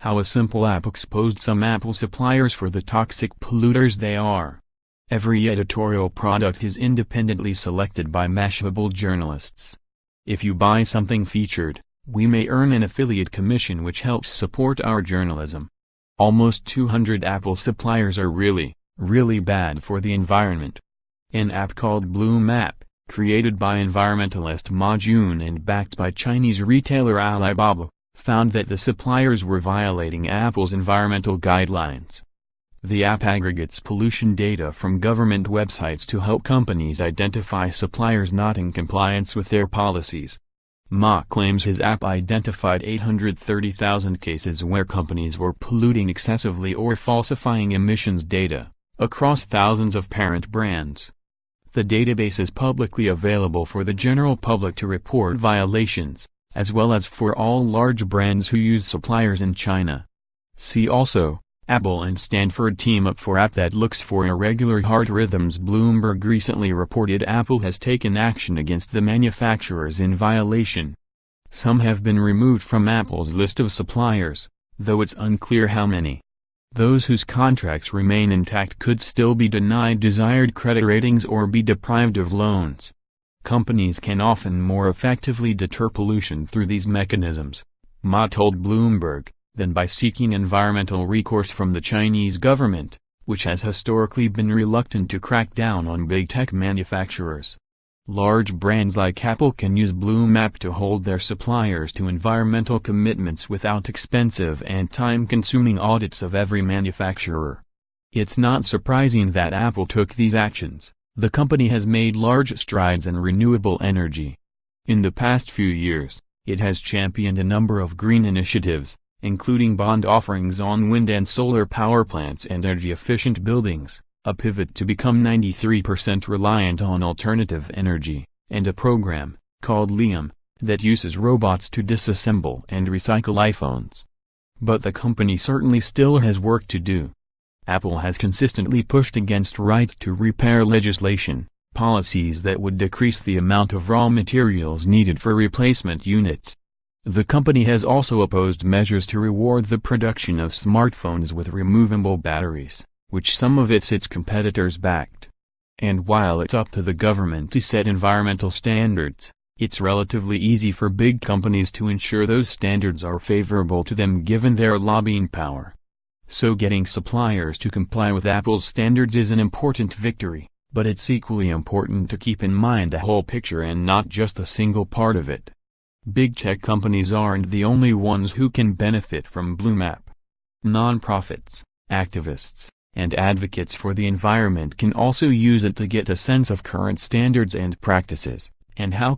how a simple app exposed some Apple suppliers for the toxic polluters they are. Every editorial product is independently selected by Mashable journalists. If you buy something featured, we may earn an affiliate commission which helps support our journalism. Almost 200 Apple suppliers are really bad for the environment. An app called Blue Map, created by environmentalist Ma Jun and backed by Chinese retailer Alibaba, found that the suppliers were violating Apple's environmental guidelines. The app aggregates pollution data from government websites to help companies identify suppliers not in compliance with their policies. Ma claims his app identified 830,000 cases where companies were polluting excessively or falsifying emissions data, across thousands of parent brands. The database is publicly available for the general public to report violations, as well as for all large brands who use suppliers in China. See also, Apple and Stanford team up for app that looks for irregular heart rhythms. Bloomberg recently reported Apple has taken action against the manufacturers in violation. Some have been removed from Apple's list of suppliers, though it's unclear how many. Those whose contracts remain intact could still be denied desired credit ratings or be deprived of loans. Companies can often more effectively deter pollution through these mechanisms, Ma told Bloomberg, than by seeking environmental recourse from the Chinese government, which has historically been reluctant to crack down on big tech manufacturers. Large brands like Apple can use Blue Map to hold their suppliers to environmental commitments without expensive and time-consuming audits of every manufacturer. It's not surprising that Apple took these actions. The company has made large strides in renewable energy. In the past few years, it has championed a number of green initiatives, including bond offerings on wind and solar power plants and energy-efficient buildings, a pivot to become 93% reliant on alternative energy, and a program, called Liam, that uses robots to disassemble and recycle iPhones. But the company certainly still has work to do. Apple has consistently pushed against right-to-repair legislation, policies that would decrease the amount of raw materials needed for replacement units. The company has also opposed measures to reward the production of smartphones with removable batteries, which some of its competitors backed. And while it's up to the government to set environmental standards, it's relatively easy for big companies to ensure those standards are favorable to them given their lobbying power. So getting suppliers to comply with Apple's standards is an important victory, but it's equally important to keep in mind the whole picture and not just a single part of it. Big tech companies aren't the only ones who can benefit from Blue Map. Nonprofits, activists, and advocates for the environment can also use it to get a sense of current standards and practices, and how